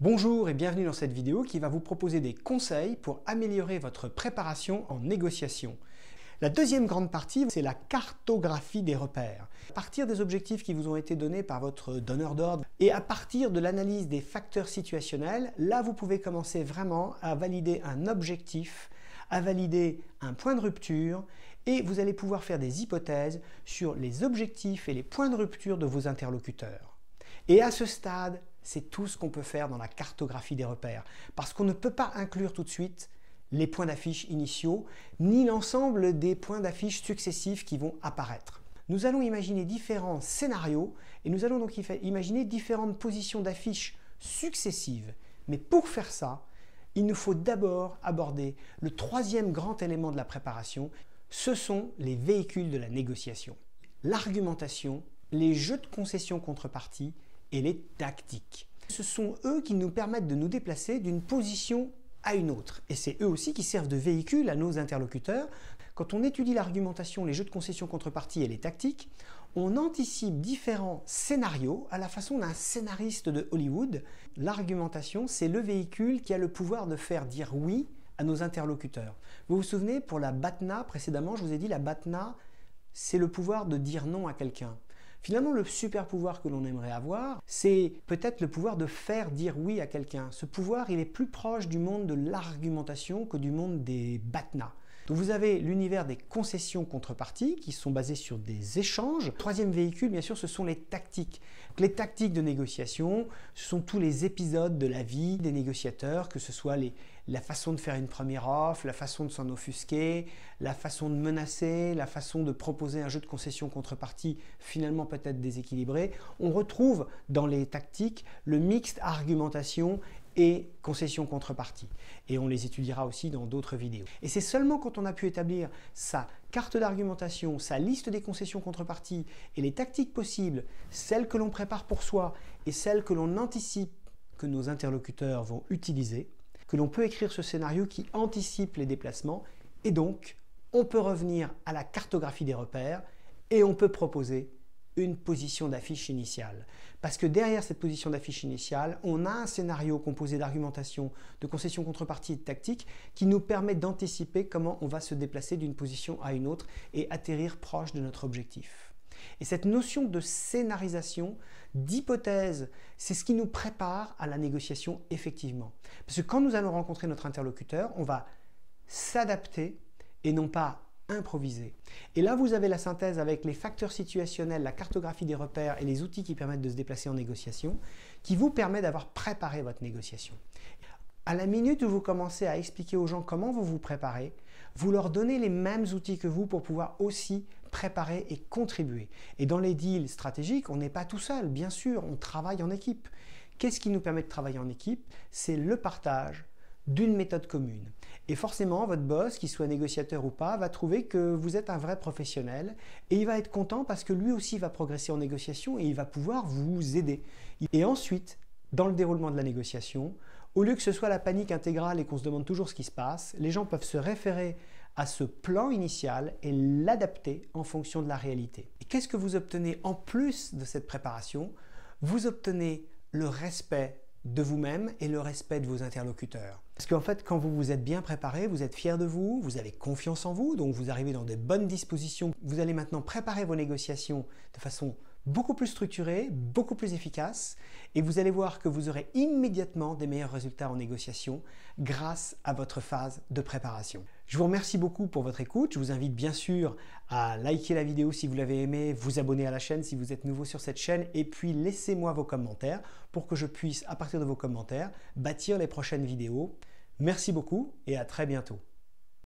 Bonjour et bienvenue dans cette vidéo qui va vous proposer des conseils pour améliorer votre préparation en négociation. La deuxième grande partie, c'est la cartographie des repères. À partir des objectifs qui vous ont été donnés par votre donneur d'ordre et à partir de l'analyse des facteurs situationnels, là vous pouvez commencer vraiment à valider un objectif, à valider un point de rupture et vous allez pouvoir faire des hypothèses sur les objectifs et les points de rupture de vos interlocuteurs. Et à ce stade, c'est tout ce qu'on peut faire dans la cartographie des repères, parce qu'on ne peut pas inclure tout de suite les points d'affiche initiaux, ni l'ensemble des points d'affiche successifs qui vont apparaître. Nous allons imaginer différents scénarios, et nous allons donc imaginer différentes positions d'affiches successives. Mais pour faire ça, il nous faut d'abord aborder le troisième grand élément de la préparation, ce sont les véhicules de la négociation. L'argumentation, les jeux de concession-contrepartie, et les tactiques. Ce sont eux qui nous permettent de nous déplacer d'une position à une autre. Et c'est eux aussi qui servent de véhicule à nos interlocuteurs. Quand on étudie l'argumentation, les jeux de concession-contrepartie et les tactiques, on anticipe différents scénarios à la façon d'un scénariste de Hollywood. L'argumentation, c'est le véhicule qui a le pouvoir de faire dire oui à nos interlocuteurs. Vous vous souvenez, pour la BATNA, précédemment, je vous ai dit la BATNA, c'est le pouvoir de dire non à quelqu'un. Finalement, le super pouvoir que l'on aimerait avoir, c'est peut-être le pouvoir de faire dire oui à quelqu'un. Ce pouvoir, il est plus proche du monde de l'argumentation que du monde des BATNA. Donc vous avez l'univers des concessions-contreparties qui sont basées sur des échanges. Le troisième véhicule, bien sûr, ce sont les tactiques. Les tactiques de négociation, ce sont tous les épisodes de la vie des négociateurs, que ce soit la façon de faire une première offre, la façon de s'en offusquer, la façon de menacer, la façon de proposer un jeu de concession-contrepartie finalement peut-être déséquilibré. On retrouve dans les tactiques le mixte argumentation et concession-contrepartie. Et on les étudiera aussi dans d'autres vidéos. Et c'est seulement quand on a pu établir sa carte d'argumentation, sa liste des concessions-contreparties et les tactiques possibles, celles que l'on prépare pour soi et celles que l'on anticipe que nos interlocuteurs vont utiliser, que l'on peut écrire ce scénario qui anticipe les déplacements et donc on peut revenir à la cartographie des repères et on peut proposer une position d'affiche initiale. Parce que derrière cette position d'affiche initiale, on a un scénario composé d'argumentation, de concession-contrepartie et de tactique qui nous permet d'anticiper comment on va se déplacer d'une position à une autre et atterrir proche de notre objectif. Et cette notion de scénarisation, d'hypothèse, c'est ce qui nous prépare à la négociation effectivement. Parce que quand nous allons rencontrer notre interlocuteur, on va s'adapter et non pas improviser. Et là, vous avez la synthèse avec les facteurs situationnels, la cartographie des repères et les outils qui permettent de se déplacer en négociation, qui vous permet d'avoir préparé votre négociation. À la minute où vous commencez à expliquer aux gens comment vous vous préparez, vous leur donnez les mêmes outils que vous pour pouvoir aussi préparer et contribuer. Et dans les deals stratégiques, on n'est pas tout seul, bien sûr, on travaille en équipe. Qu'est-ce qui nous permet de travailler en équipe? C'est le partage d'une méthode commune. Et forcément, votre boss, qu'il soit négociateur ou pas, va trouver que vous êtes un vrai professionnel et il va être content parce que lui aussi va progresser en négociation et il va pouvoir vous aider. Et ensuite, dans le déroulement de la négociation, au lieu que ce soit la panique intégrale et qu'on se demande toujours ce qui se passe, les gens peuvent se référer à ce plan initial et l'adapter en fonction de la réalité. Et qu'est-ce que vous obtenez en plus de cette préparation? Vous obtenez le respect de vous-même et le respect de vos interlocuteurs. Parce qu'en fait, quand vous vous êtes bien préparé, vous êtes fier de vous, vous avez confiance en vous, donc vous arrivez dans de bonnes dispositions. Vous allez maintenant préparer vos négociations de façon beaucoup plus structurée, beaucoup plus efficace, et vous allez voir que vous aurez immédiatement des meilleurs résultats en négociation grâce à votre phase de préparation. Je vous remercie beaucoup pour votre écoute. Je vous invite bien sûr à liker la vidéo si vous l'avez aimée, vous abonner à la chaîne si vous êtes nouveau sur cette chaîne, et puis laissez-moi vos commentaires pour que je puisse, à partir de vos commentaires, bâtir les prochaines vidéos. Merci beaucoup et à très bientôt.